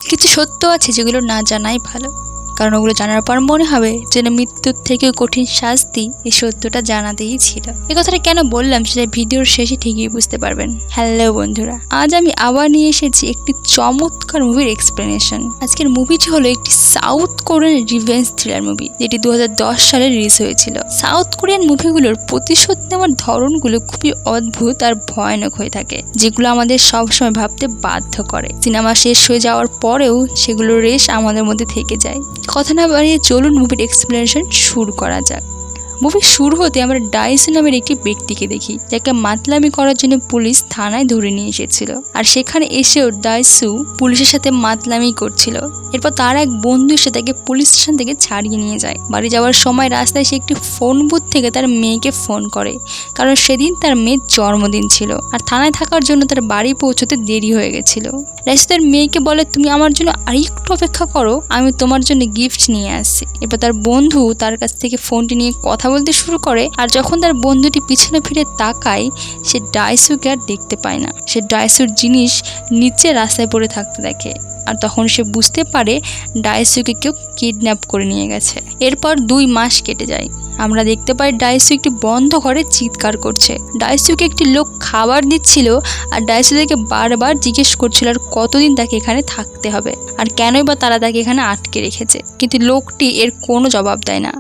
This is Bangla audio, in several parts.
কিছু সত্য আছে যেগুলো না জানাই ভালো, কারণ ওগুলো জানার পর মনে হবে যেন মৃত্যুর থেকেও কঠিন শাস্তি এই সত্যটা জানাতেই ছিল। এই কথাটা কেন বললাম সেটা ভিডিওর শেষে ঠিকই বুঝতে পারবেন। হ্যালো বন্ধুরা, আজ আমি আবার নিয়ে এসেছি একটি চমৎকার মুভির এক্সপ্লেনেশন। আজকের মুভিটি হলো একটি south Korean revenge thriller movie, যেটি 2010 সালে রিলিজ হয়েছিল। সাউথ কোরিয়ান মুভিগুলোর প্রতিশোধ নেওয়ার ধরনগুলো খুবই অদ্ভুত আর ভয়ানক হয়ে থাকে, যেগুলো আমাদের সবসময় ভাবতে বাধ্য করে। সিনেমা শেষ হয়ে যাওয়ার পরেও সেগুলোর রেশ আমাদের মধ্যে থেকে যায়। কথা না বাড়িয়ে চলুন মুভির এক্সপ্লেনেশন শুরু করা যাক। মুভি শুরু হতে আমরা ডাইসু নামের একটি ব্যক্তিকে দেখি, যাকে মাতলামি করার জন্য পুলিশ থানায় ধরে নিয়ে এসেছিল। আর সেখানে এসেও ডাইসু পুলিশের সাথে মাতলামি করছিল। এরপর তার এক বন্ধু এসে তাকে পুলিশ স্টেশন থেকে ছাড়িয়ে নিয়ে যায়। বাড়ি যাওয়ার সময় রাস্তায় সে একটি ফোন বুথ থেকে তার মেয়েকে ফোন করে, কারণ সেদিন তার মেয়ের জন্মদিন ছিল আর থানায় থাকার জন্য তার বাড়ি পৌঁছতে দেরি হয়ে গেছিল। ডাইসু তার মেয়েকে বলে, তুমি আমার জন্য আরেকটু অপেক্ষা করো, আমি তোমার জন্য গিফট নিয়ে আসছি। এরপর তার বন্ধু তার কাছ থেকে ফোনটি নিয়ে কথা বলতে শুরু করে। আর যখন তার বন্ধুটি পিছনে ফিরে তাকায়, সে ডাইসুকে আর দেখতে পায় না। সে ডাইসুর জিনিস নিচে রাস্তায় পড়ে থাকতে দেখে, আর তখন সে বুঝতে পারে ডাইসুকে কেউ কিডন্যাপ করে নিয়ে গেছে। এরপর 2 মাস কেটে যায়। আমরা দেখতে পাই ডাইসু একটি বন্ধ ঘরে চিৎকার করছে। ডাইসুকে একটি লোক খাবার দিচ্ছিল, আর ডাইসু তাকে বারবার জিজ্ঞেস করছিল আর কতদিন তাকে এখানে থাকতে হবে, আর কেনই বা তারা তাকে এখানে আটকে রেখেছে। কিন্তু লোকটি এর কোনো জবাব দেয় না।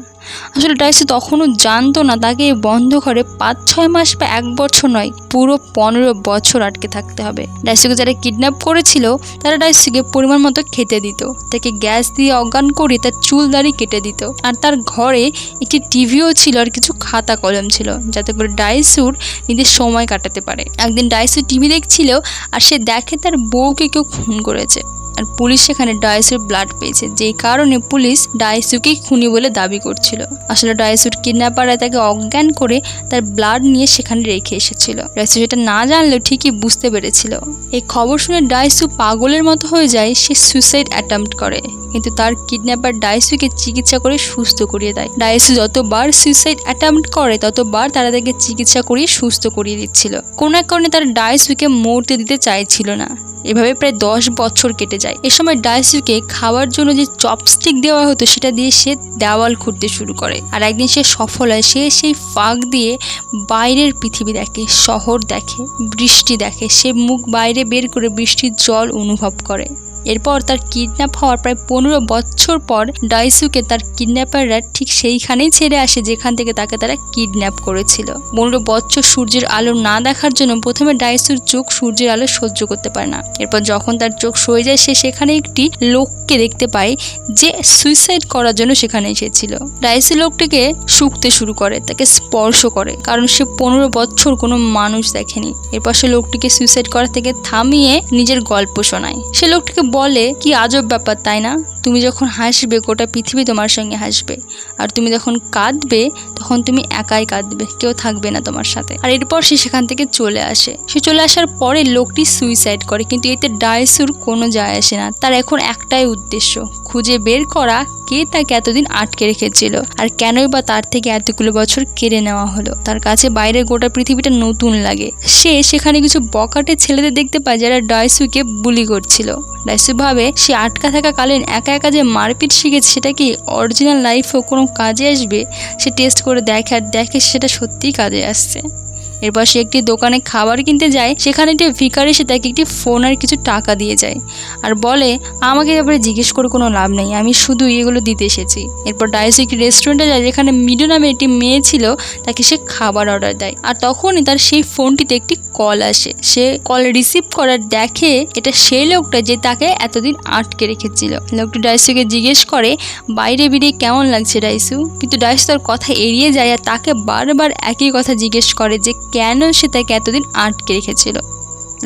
আসলে ডাইসু তখনও জানতো না তাকে এই বন্ধ ঘরে 5-6 মাস বা 1 বছর নয়, পুরো 15 বছর আটকে থাকতে হবে। ডাইসুকে যারা কিডন্যাপ করেছিল তারা ডাইসুকে পরিমাণ মতো খেতে দিত, তাকে গ্যাস দিয়ে অজ্ঞান করে তার চুল দাড়ি কেটে দিত। আর তার ঘরে একটি টিভিও ছিল আর কিছু খাতা কলম ছিল, যাতে করে ডাইসুর নিজের সময় কাটাতে পারে। একদিন ডাইসু টিভি দেখছিল আর সে দেখে তার বউকে কেউ খুন করেছে। আর পুলিশ সেখানে ডাইসুর ব্লাড পেয়েছে, যেই কারণে পুলিশ ডাইসুকেই খুনি বলে দাবি করছিল। আসলে ডাইসুর কিডন্যাপাররা তাকে অজ্ঞান করে তার ব্লাড নিয়ে সেখানে রেখে এসেছিল। ডাইসু সেটা না জানলেও ঠিকই বুঝতে পেরেছিল। এই খবর শুনে ডাইসু পাগলের মতো হয়ে যায়। সে সুইসাইড অ্যাটেম্প্ট করে, কিন্তু তার কিডন্যাপার ডাইসুকে চিকিৎসা করে সুস্থ করিয়ে দেয়। ডাইসু যতবার সুইসাইড অ্যাটেম্প্ট করে ততবার তারা তাকে চিকিৎসা করিয়ে সুস্থ করিয়ে দিচ্ছিল। কোনো এক কারণে তারা ডাইসুকে মরতে দিতে চাইছিল না। এভাবে প্রায় 10 বছর কেটে যায়। এ সময় ডাইসুকে খাওয়ার জন্য যে চপস্টিক দেওয়া হতো সেটা দিয়ে সে দেওয়াল খুঁড়তে শুরু করে। আর একদিন সে সফল হয়। সে সেই ফাঁক দিয়ে বাইরের পৃথিবী দেখে, শহর দেখে, বৃষ্টি দেখে। সে মুখ বাইরে বের করে বৃষ্টির জল অনুভব করে। এরপর তার কিডন্যাপ হওয়ার প্রায় 15 বছর পর ডাইসুকে তার কিডন্যাপাররা ঠিক সেইখানেই ছেড়ে আসে যেখান থেকে তাকে তারা কিডন্যাপ করেছিল। 15 বছর সূর্যের আলো না দেখার জন্য প্রথমে ডাইসুর চোখ সূর্যের আলো সহ্য করতে পারে না। এরপর যখন তার চোখ সয়ে যায়, সে সেখানে একটি লোককে দেখতে পায় যে সুইসাইড করার জন্য সেখানে এসেছিল। ডাইসু লোকটিকে শুঁকতে শুরু করে, তাকে স্পর্শ করে, কারণ সে 15 বছর কোনো মানুষ দেখেনি। এরপর সে লোকটিকে সুইসাইড করা থেকে থামিয়ে নিজের গল্প শোনায়। সে লোকটিকে বলে, কি আজব ব্যাপার তাই না? তুমি যখন হাসবে গোটা পৃথিবী তোমার সঙ্গে হাসবে, আর তুমি যখন কাঁদবে তখন তুমি একাই কাঁদবে, কেউ থাকবে না তোমার সাথে। আর এরপর সে সেখান থেকে চলে আসে। সে চলে আসার পরে লোকটি সুইসাইড করে, কিন্তু এতে ডাইসুর কোনো যায় আসে না। তার এখন একটাই উদ্দেশ্য, খুঁজে বের করা কে তাকে এতদিন আটকে রেখেছিল, আর কেনই বা তার থেকে এতগুলো বছর কেড়ে নেওয়া হলো। তার কাছে বাইরের গোটা পৃথিবীটা নতুন লাগে। সে সেখানে কিছু বকাটে ছেলেদের দেখতে পায় যারা ডাইসুকে বুলি করছিল। ডাইসু ভাবে সে আটকা থাকাকালীন একা একা যে মারপিট শিখেছে সেটা কি অরিজিনাল লাইফেও কোনো কাজে আসবে। সে টেস্ট করে দেখে, আর দেখে সেটা সত্যিই কাজে আসছে। এরপর সে একটি দোকানে খাবার কিনতে যায়। সেখানে একটি ভিখারি এসে তাকে একটি ফোন আর কিছু টাকা দিয়ে যায়, আর বলে, আমাকে ব্যাপারে জিজ্ঞেস করে কোনো লাভ নেই, আমি শুধু এগুলো দিতে এসেছি। এরপর ডাইসু একটি রেস্টুরেন্টে যায় যেখানে মিডো নামে একটি মেয়ে ছিল, তাকে সে খাবার অর্ডার দেয়। আর তখনই তার সেই ফোনটিতে একটি কল আসে। সে কল রিসিভ করার দেখে এটা সেই লোকটা যে তাকে এতদিন আটকে রেখেছিল। লোকটি ডাইসুকে জিজ্ঞেস করে, বাইরে বেরিয়ে কেমন লাগছে ডাইসু? কিন্তু ডাইসু তার কথা এড়িয়ে যায় আর তাকে বারবার একই কথা জিজ্ঞেস করে যে কেন সে তাকে এতদিন আটকে রেখেছিল।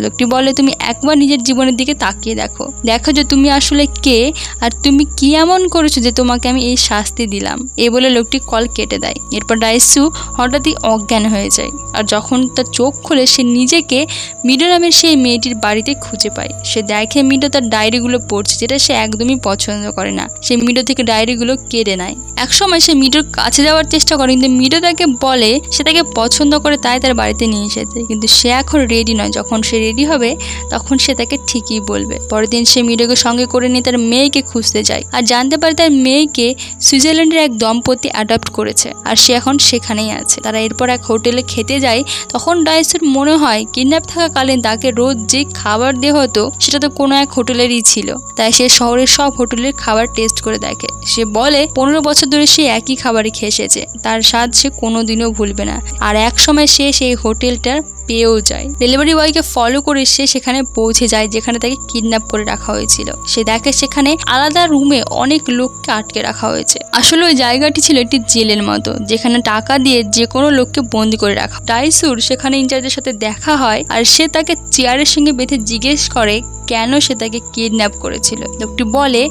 লোকটি বলে, তুমি একবার নিজের জীবনের দিকে তাকিয়ে দেখো, দেখো যে তুমি আসলে কে, আর তুমি কি এমন করেছো যে তোমাকে আমি এই শাস্তি দিলাম। এই বলে লোকটি কল কেটে দেয়। এরপর ডাইসু হঠাৎই অজ্ঞান হয়ে যায়, আর যখন তার চোখ খুলে সে নিজেকে মিডো নামের সেই মেয়েটির বাড়িতে খুঁজে পায়। সে দেখে মিডো তার ডায়েরিগুলো পড়ছে, যেটা সে একদমই পছন্দ করে না। সে মিডো থেকে ডায়েরিগুলো কেড়ে নেয়। একসময় সে মিডোর কাছে যাওয়ার চেষ্টা করে, কিন্তু মিডো তাকে বলে সে তাকে পছন্দ করে, তাই তার বাড়িতে নিয়ে এসেছে। কিন্তু সে এখন রেডি নয়। যখন সে রেডি হবে তখন সে তাকে ঠিকই বলবে। পরের দিন সে মিডোকে সঙ্গে করে নিয়ে তার মেয়েকে খুঁজতে যায় আর জানতে পারে তার মেয়েকে সুইজারল্যান্ডের এক দম্পতি অ্যাডপ্ট করেছে আর সে এখন সেখানেই আছে। তারা এরপর এক হোটেলে খেতে যায়। তখন ডাইসুর মনে হয় কিডন্যাপ থাকাকালীন তাকে রোজ যে খাবার দেওয়া হতো সেটা তো কোনো এক হোটেলেরই ছিল। তাই সে শহরের সব হোটেলের খাবার টেস্ট করে দেখে। সে বলে 15 বছর ধরে সে একই খাবারই খেয়ে এসেছে, তার স্বাদ সে কোনোদিনও ভুলবে না। আর এক সময় সে সেই হোটেলটার পেয়েও যায়। ডেলিভারি বয়কে ফলো করে সে সেখানে পৌঁছে যায় যেখানে তাকে কিডন্যাপ করে রাখা হয়েছিল। সে দেখে সেখানে আলাদা রুমে অনেক লোককে আটকে রাখা হয়েছে। আসলে ওই জায়গাটি ছিল একটি জেলের মতো যেখানে টাকা দিয়ে যে কোনো লোককে বন্দি করে রাখা। ডাইসুর সেখানে ইনচার্জের সাথে দেখা হয় আর সে তাকে চেয়ারের সঙ্গে বেঁধে জিজ্ঞেস করে কেন সে তাকে কিডন্যাপ করেছিল। লোকটি বলে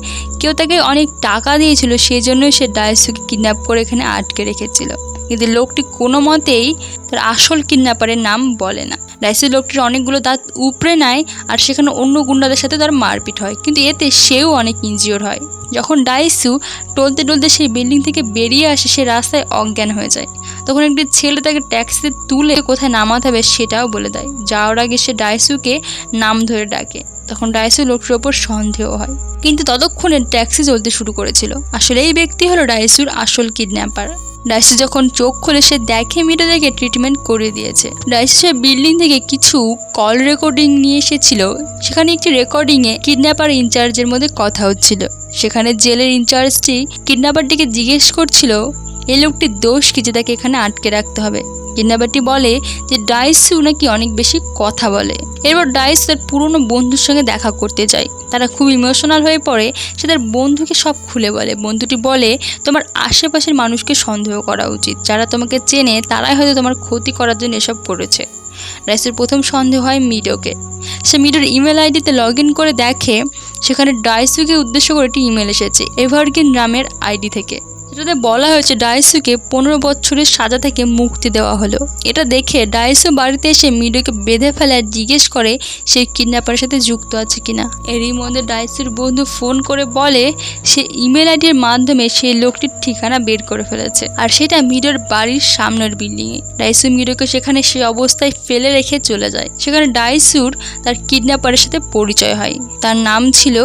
কেউ তাকে অনেক টাকা দিয়েছিল, সেই জন্যই সে ডাইসুকে কিডন্যাপ করে এখানে আটকে রেখেছিল। কিন্তু লোকটি কোনো মতেই তার আসল কিডন্যাপারের নাম বলে না। ডাইসু লোকটির অনেকগুলো দাঁত উপড়ে নেয় আর সেখানে অন্য গুন্ডাদের সাথে তার মারপিট হয়, কিন্তু এতে সেও অনেক ইনজিওর হয়। যখন ডাইসু টলতে টলতে সেই বিল্ডিং থেকে বেরিয়ে আসে সে রাস্তায় অজ্ঞান হয়ে যায়। তখন একটি ছেলে তাকে ট্যাক্সিতে তুলে কোথায় নামাতে হবে সেটাও বলে দেয়। যাওয়ার আগে সে ডাইসুকে নাম ধরে ডাকে। তখন ডাইসু লোকটির ওপর সন্দেহ হয়, কিন্তু ততক্ষণে ট্যাক্সি চলতে শুরু করেছিল। আসলে এই ব্যক্তি হলো ডাইসুর আসল কিডন্যাপার। ডাইসু যখন চোখ খুলে সে দেখে মিডোকে ট্রিটমেন্ট করে দিয়েছে। ডাইসু সে বিল্ডিং থেকে কিছু কল রেকর্ডিং নিয়ে এসেছিল। সেখানে একটি রেকর্ডিংয়ে কিডন্যাপার ইনচার্জের মধ্যে কথা হচ্ছিল। সেখানে জেলের ইনচার্জটি কিডন্যাপারটিকে জিজ্ঞেস করছিল এই লোকটির দোষ কি যে তাকে এখানে আটকে রাখতে হবে। কিডন্যাপারটি বলে যে ডাইসু নাকি অনেক বেশি কথা বলে। এরপর ডাইসু তার পুরনো বন্ধুর সঙ্গে দেখা করতে যায়। তারা খুব ইমোশনাল হয়ে পড়ে। সে তার বন্ধুকে সব খুলে বলে। বন্ধুটি বলে তোমার আশেপাশের মানুষকে সন্দেহ করা উচিত, যারা তোমাকে চেনে তারাই হয়তো তোমার ক্ষতি করার জন্য এসব করেছে। ডাইসুর প্রথম সন্দেহ হয় মিডোকে। সে মিডোর ইমেল আইডিতে লগ ইন করে দেখে সেখানে ডাইসুকে উদ্দেশ্য করে একটি ইমেল এসেছে এভারগ্রিন নামের আইডি থেকে। এটাতে বলা হয়েছে ডাইসুকে 15 বছরের সাজা থেকে মুক্তি দেওয়া হলো। এটা দেখে ডাইসু বাড়িতে এসে মিডোকে বেঁধে ফেলে আর জিজ্ঞেস করে সে কিডন্যাপারের সাথে যুক্ত আছে কিনা। এরই মধ্যে ডাইসুর বন্ধু ফোন করে বলে সে ইমেল আইডির মাধ্যমে সেই লোকটির ঠিকানা বের করে ফেলেছে আর সেটা মিডোর বাড়ির সামনের বিল্ডিংয়ে। ডাইসু মিডোকে সেখানে সে অবস্থায় ফেলে রেখে চলে যায়। সেখানে ডাইসুর তার কিডন্যাপারের সাথে পরিচয় হয়। তার নাম ছিল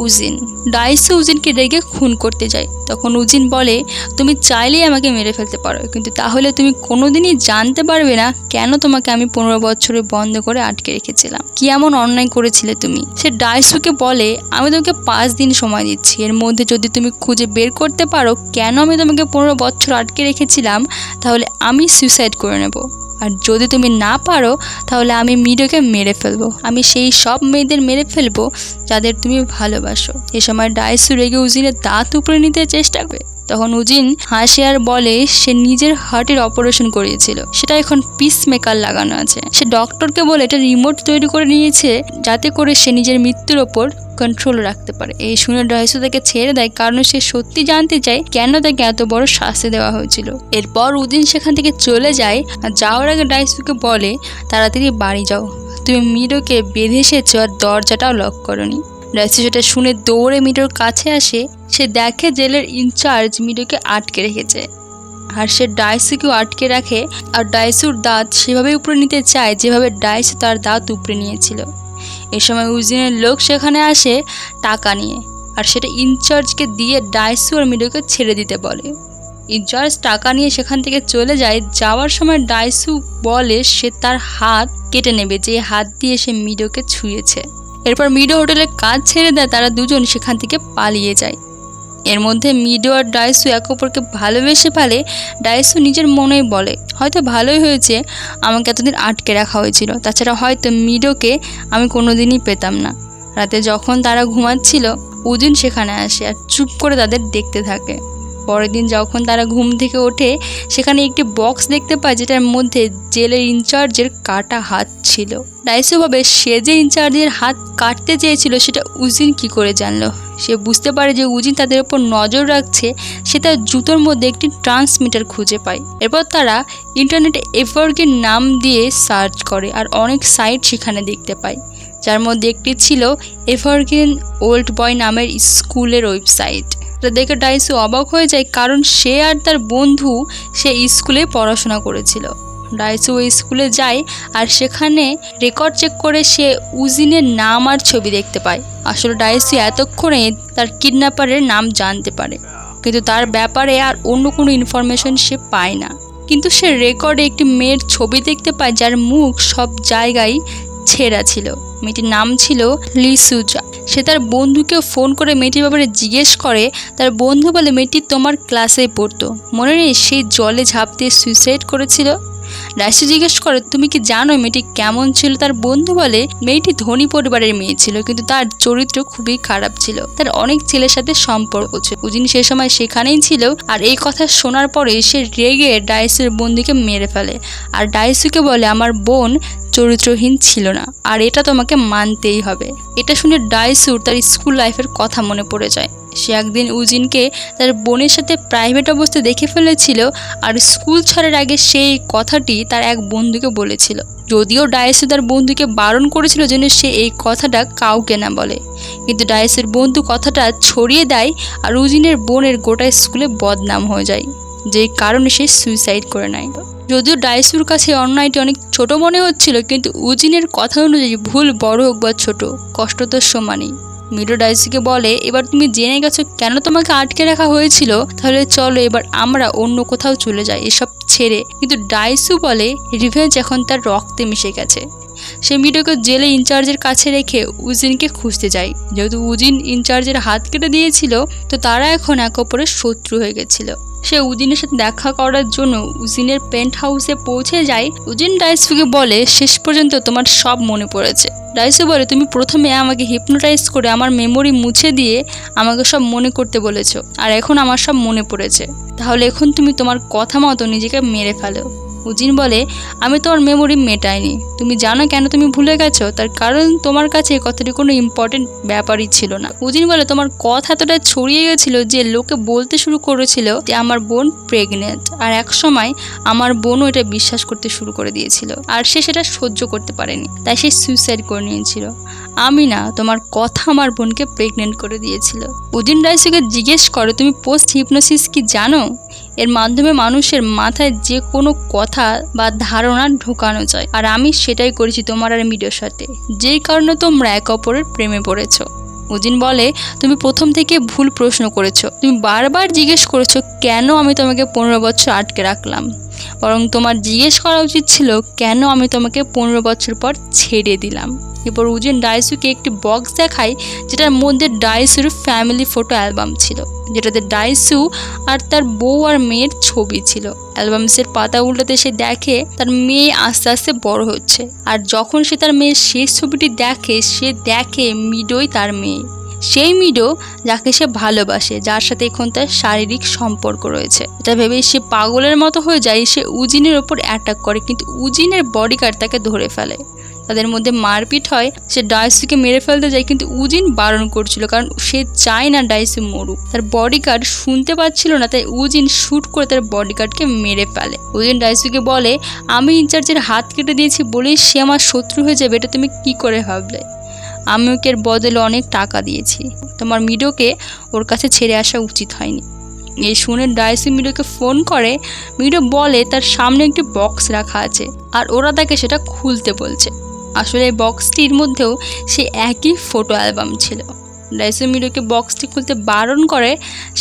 উজিন। ডাইসু উজিনকে রেগে খুন করতে যায়। তখন উজিন বলে তুমি চাইলেই আমাকে মেরে ফেলতে পারো, কিন্তু তাহলে তুমি কোনোদিনই জানতে পারবে না কেন তোমাকে আমি 15 বছরে বন্ধ করে আটকে রেখেছিলাম, কি এমন অন্যায় করেছিলে তুমি। সে ডাইসুকে বলে আমি তোমাকে 5 দিন সময় দিচ্ছি, এর মধ্যে যদি তুমি খুঁজে বের করতে পারো কেন আমি তোমাকে 15 বছর আটকে রেখেছিলাম তাহলে আমি সুইসাইড করে নেব, আর যদি তুমি না পারো তাহলে আমি মিডোকে মেরে ফেলবো। আমি সেই সব মেয়েদের মেরে ফেলবো যাদের তুমি ভালোবাসো। এ সময় ডাইসু রেগে উজিনের দাঁত উপরে নিতে চেষ্টা করে। তখন উজিন হাসে আর বলে সে নিজের হার্টের অপারেশন করিয়েছিল, সেটা এখন পিস মেকার লাগানো আছে। সে ডক্টরকে বলে এটা রিমোট তৈরি করে নিয়েছে যাতে করে সে নিজের মৃত্যুর ওপর কন্ট্রোল রাখতে পারে। এই শুনে ডাইসু তাকে ছেড়ে দেয় কারণ সে সত্যি জানতে চায় কেন তাকে এত বড় শাস্তি দেওয়া হয়েছিল। এরপর উজিন সেখান থেকে চলে যায় আর যাওয়ার আগে ডাইসুকে বলে তাড়াতাড়ি বাড়ি যাও, তুমি মিডোকে বেঁধে এসেছো আর দরজাটাও লক করনি। ডাইসু সেটা শুনে দৌড়ে মিডোর কাছে আসে। সে দেখে জেলের ইনচার্জ মিডোকে আটকে রেখেছে আর সে ডাইসুকেও আটকে রাখে আর ডাইসুর দাঁত সেভাবে উপরে নিতে চায় যেভাবে ডাইসু তার দাঁত উপরে নিয়েছিল। এ সময় উজিনের লোক সেখানে আসে টাকা নিয়ে আর সেটা ইনচার্জকে দিয়ে ডাইসু আর মিডোকে ছেড়ে দিতে বলে। ইনচার্জ টাকা নিয়ে সেখান থেকে চলে যায়। যাওয়ার সময় ডাইসু বলে সে তার হাত কেটে নেবে যে হাত দিয়ে সে মিডোকে ছুঁয়েছে। এরপর মিডো হোটেলের কাজ ছেড়ে দেয়। তারা দুজন সেখান থেকে পালিয়ে যায়। এর মধ্যে মিডো আর ডাইসু এক অপরকে ভালোবেসে ফেলে। ডাইসু নিজের মনেই বলে হয়তো ভালোই হয়েছে আমাকে এতদিন আটকে রাখা হয়েছিল, তাছাড়া হয়তো মিডোকে আমি কোনোদিনই পেতাম না। রাতে যখন তারা ঘুমাচ্ছিল উজিন সেখানে আসে আর চুপ করে তাদের দেখতে থাকে। পরের দিন যখন তারা ঘুম থেকে ওঠে সেখানে একটি বক্স দেখতে পায় যেটার মধ্যে জেলের ইনচার্জের কাটা হাত ছিল। ডাইসু ভাবে সে যে ইনচার্জের হাত কাটতে চেয়েছিল সেটা উজিন কি করে জানলো। সে বুঝতে পারে যে উজিন তাদের উপর নজর রাখছে। সে তার জুতোর মধ্যে একটি ট্রান্সমিটার খুঁজে পায়। এরপর তারা ইন্টারনেটে এভারগ্রিন নাম দিয়ে সার্চ করে আর অনেক সাইট সেখানে দেখতে পায়, যার মধ্যে একটি ছিল এভারগ্রিন ওল্ড বয় নামের স্কুলের ওয়েবসাইট। এটা দেখে ডাইসু অবাক হয়ে যায় কারণ সে আর তার বন্ধু সে স্কুলে পড়াশোনা করেছিল। ডাইসু ওই স্কুলে যায় আর সেখানে রেকর্ড চেক করে সে উজিনের নাম আর ছবি দেখতে পায়। আসলে ডাইসু এতক্ষণে তার কিডন্যাপারের নাম জানতে পারে, কিন্তু তার ব্যাপারে আর অন্য কোনো ইনফরমেশন সে পায় না। কিন্তু সে রেকর্ডে একটি মেয়ের ছবি দেখতে পায় যার মুখ সব জায়গায় ছেঁড়া ছিল। মেয়েটির নাম ছিল লিসুজা। সে তার বন্ধুকে ফোন করে মেয়েটির ব্যাপারে জিজ্ঞেস করে। তার বন্ধু বলে মেয়েটি তোমার ক্লাসে পড়তো, মনে নেই সেই জলে ঝাঁপ দিয়ে সুইসাইড করেছিল? ডাইসু জিজ্ঞেস করে তুমি কি জানো মেয়েটি কেমন ছিল? তার বন্ধু বলে মেয়েটি ধনী পরিবারের মেয়ে ছিল, কিন্তু তার চরিত্র খুবই খারাপ ছিল, তার অনেক ছেলের সাথে সম্পর্ক ছিল। উজিন সে সময় সেখানেই ছিল আর এই কথা শোনার পরে সে রেগে ডাইসুর বন্ধুকে মেরে ফেলে আর ডাইসুকে বলে আমার বোন চরিত্রহীন ছিল না আর এটা তোমাকে মানতেই হবে। এটা শুনে ডাইসুর তার স্কুল লাইফের কথা মনে পড়ে যায়। সে একদিন উজিনকে তার বোনের সাথে প্রাইভেট অবস্থায় দেখে ফেলেছিল আর স্কুল ছাড়ার আগে সেই কথাটি তার এক বন্ধুকে বলেছিল। যদিও ডাইসু তার বন্ধুকে বারণ করেছিল যেন সে এই কথাটা কাউকে না বলে, কিন্তু ডাইসুর বন্ধু কথাটা ছড়িয়ে দেয় আর উজিনের বোনের গোটা স্কুলে বদনাম হয়ে যায়, যেই কারণে সে সুইসাইড করে নেয়। যদিও ডাইসুর কাছে অন্যায়টি অনেক ছোট মনে হচ্ছিল, কিন্তু উজিনের কথা অনুযায়ী ভুল বড় হোক বা ছোট, কষ্ট তো সমানই। মিডো ডাইসুকে বলে এবার তুমি জেনে গেছো কেন তোমাকে আটকে রাখা হয়েছিল, তাহলে চলো এবার আমরা অন্য কোথাও চলে যাই এসব ছেড়ে। কিন্তু ডাইসু বলে রিভেঞ্জ এখন তার রক্তে মিশে গেছে। সে মিডোকে জেলে ইনচার্জের কাছে রেখে উজিনকে খুঁজতে যায়। যেহেতু উজিন ইনচার্জের হাত কেটে দিয়েছিল, তো তারা এখন এক অপরের শত্রু হয়ে গেছিল। সে উজিনের সাথে দেখা করার জন্য উজিনের পেন্ট হাউসে পৌঁছে যায়। উজিন ডাইসুকে বলে শেষ পর্যন্ত তোমার সব মনে পড়েছে। ডাইসু বলে তুমি প্রথমে আমাকে হিপনোটাইজ করে আমার মেমোরি মুছে দিয়ে আমাকে সব মনে করতে বলেছো, আর এখন আমার সব মনে পড়েছে, তাহলে এখন তুমি তোমার কথা মতো নিজেকে মেরে ফেলো। উজিন বলে আমি তোমার মেমোরি মেটাইনি, তুমি জানো কেন তুমি ভুলে গেছো? তার কারণ তোমার কাছে এই কথাটি কোনো ইম্পর্টেন্ট ব্যাপারই ছিল না। উজিন বলে তোমার কথা এতটা ছড়িয়ে গেছিল যে লোকে বলতে শুরু করেছিল যে আমার বোন প্রেগনেন্ট, আর এক সময় আমার বোনও এটা বিশ্বাস করতে শুরু করে দিয়েছিল আর সে সেটা সহ্য করতে পারেনি, তাই সে সুইসাইড করে নিয়েছিল। আমি না, তোমার কথা আমার বোনকে প্রেগনেন্ট করে দিয়েছিল। উজিন ডাইসুকে জিজ্ঞেস করে তুমি পোস্ট হিপনোসিস কি জানো? এর মাধ্যমে মানুষের মাথায় যে কোনো কথা বা ধারণা ঢোকানো যায়, আর আমি সেটাই করেছি তোমার আর মিডোর সাথে, যেই কারণে তোমরা এক অপরের প্রেমে পড়েছো। উজিন বলে তুমি প্রথম থেকে ভুল প্রশ্ন করেছো, তুমি বারবার জিজ্ঞেস করেছো কেন আমি তোমাকে 15 বছর আটকে রাখলাম, বরং তোমার জিজ্ঞেস করা উচিত ছিল কেন আমি তোমাকে 15 বছর পর ছেড়ে দিলাম। এরপর উজিন ডাইসুকে একটি বক্স দেখায় যেটার মধ্যে ডাইসুর ফ্যামিলি ফটো অ্যালবাম ছিল, যেটাতে ডাইসু আর তার বউ আর মেয়ের ছবি ছিল। অ্যালবামসের পাতা উল্টাতে সে দেখে তার মেয়ে আস্তে আস্তে বড় হচ্ছে, আর যখন সে তার মেয়ের শেষ ছবিটি দেখে সে দেখে মিডোই তার মেয়ে, সেই মিডো যাকে সে ভালোবাসে, যার সাথে এখন তার শারীরিক সম্পর্ক রয়েছে। এটা ভেবেই সে পাগলের মতো হয়ে যায়। সে উজিনের ওপর অ্যাটাক করে, কিন্তু উজিনের বডিগার্ড তাকে ধরে ফেলে। তাদের মধ্যে মারপিট হয়। সে ডাইসুকে মেরে ফেলতে যায়, কিন্তু উজিন বারণ করছিল, কারণ সে চায় না ডাইসু মরুক। তার বডিগার্ড শুনতে পাচ্ছিল না, তাই উজিন শুট করে তার বডিগার্ডকে মেরে ফেলে। উজিন ডাইসুকে বলে আমি ইনচার্জের হাত কেটে দিয়েছি বলেই সে আমার শত্রু হয়ে যাবে, এটা তুমি কি করে ভাবলে? আমি ওকে এর বদলে অনেক টাকা দিয়েছি, তোমার মিডোকে ওর কাছে ছেড়ে আসা উচিত হয়নি। এই শুনে ডাইসু মিডোকে ফোন করে। মিডো বলে তার সামনে একটি বক্স রাখা আছে আর ওরা তাকে সেটা খুলতে বলছে। আসলে এই বক্সটির মধ্যেও সে একই ফটো অ্যালবাম ছিল। ডাইসু মিডোকে বক্সটি খুলতে বারণ করে।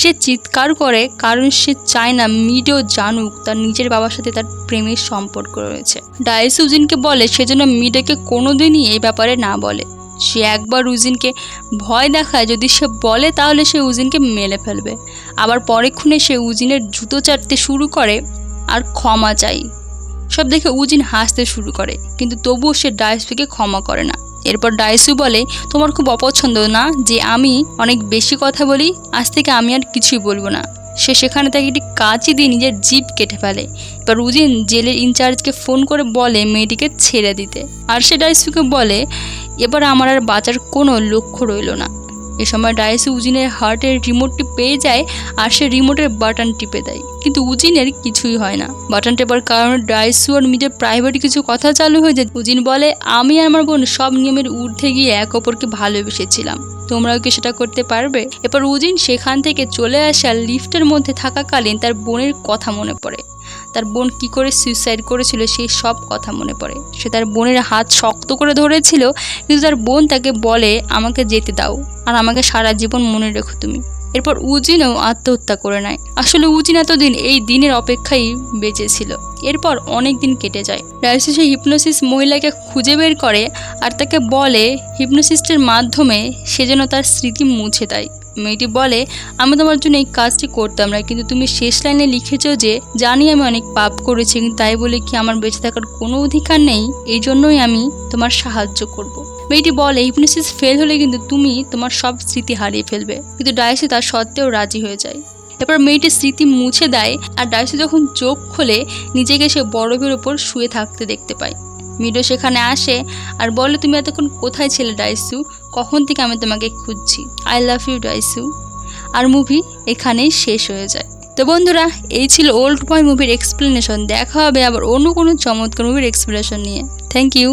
সে চিৎকার করে, কারণ সে চায় না মিডো জানুক তার নিজের বাবার সাথে তার প্রেমের সম্পর্ক রয়েছে। ডাইসু উজিনকে বলে সে যেন মিডোকে কোনোদিনই এই ব্যাপারে না বলে। সে একবার উজিনকে ভয় দেখায়, যদি সে বলে তাহলে সে উজিনকে মেরে ফেলবে। আবার পরেক্ষণে সে উজিনের জুতো চাটতে শুরু করে আর ক্ষমা চাই। সব দেখে উজিন হাসতে শুরু করে, কিন্তু তবুও সে ডাইসুকে ক্ষমা করে না। এরপর ডাইসু বলে তোমার খুব অপছন্দ না যে আমি অনেক বেশি কথা বলি, আজ থেকে আমি আর কিছুই বলবো না। সে সেখানে তাকে একটি কাঁচি দিয়ে নিজের জিভ কেটে ফেলে। এবার উজিন জেলের ইনচার্জকে ফোন করে বলে মেয়েটিকে ছেড়ে দিতে, আর সে ডাইসুকে বলে এবার আমার আর বাঁচার কোনো লক্ষ্য রইল না। এ সময় ডাইসু উজিনের হার্টের রিমোটটি পেয়ে যায় আর সে রিমোটের বাটন টিপে দেয়, কিন্তু উজিনের কিছুই হয় না। বাটন টেপার কারণে ডাইসু আর নিজের প্রাইভেট কিছু কথা চালু হয়ে যায়। উজিন বলে আমি আর আমার বোন সব নিয়মের ঊর্ধ্বে গিয়ে এক অপরকে ভালোবেসেছিলাম, তোমরাও কি সেটা করতে পারবে? এরপর উজিন সেখান থেকে চলে আসে আর লিফটের মধ্যে থাকাকালীন তার বোনের কথা মনে পড়ে। তার বোন কি করে সুইসাইড করেছিল সেই সব কথা মনে পড়ে। সে তার বোনের হাত শক্ত করে ধরেছিল, কিন্তু তার বোন তাকে বলে আমাকে যেতে দাও আর আমাকে সারা জীবন মনে রেখো তুমি। এরপর উজিনও আত্মহত্যা করে নেয়। আসলে উজিন এতদিন এই দিনের অপেক্ষায় বেঁচে ছিল। এরপর অনেক দিন কেটে যায়। ডাইসু সেই হিপনোসিস মহিলাকে খুঁজে বের করে আর তাকে বলে হিপনোসিস্টের মাধ্যমে সে যেন তার স্মৃতি মুছে দেয়। মেয়েটি বলে আমি তোমার জন্য এই কাজটি করতাম না, কিন্তু তুমি শেষ লাইনে লিখেছো যে জানি আমি অনেক পাপ করেছি, কিন্তু তাই বলে কি আমার বেঁচে থাকার কোনো অধিকার নেই, এই জন্যই আমি তোমার সাহায্য করব। মেয়েটি বলে হিপনোসিস ফেল হলে কিন্তু তুমি তোমার সব স্মৃতি হারিয়ে ফেলবে, কিন্তু ডাইসু তার সত্ত্বেও রাজি হয়ে যায়। এরপর মেয়েটি স্মৃতি মুছে দেয় আর ডাইসু যখন চোখ খোলে নিজেকে সে বরফের ওপর শুয়ে থাকতে দেখতে পায়। মিডো সেখানে আসে আর বলে তুমি এতক্ষণ কোথায় ছিলে ডাইসু, কখন থেকে আমি তোমাকে খুঁজছি, আই লাভ ইউ ডাইসু। আর মুভি এখানেই শেষ হয়ে যায়। তো বন্ধুরা, এই ছিল ওল্ড বয় মুভির এক্সপ্লেনেশন। দেখা হবে আবার অন্য কোনো চমৎকার মুভির এক্সপ্লেনেশন নিয়ে। Thank you.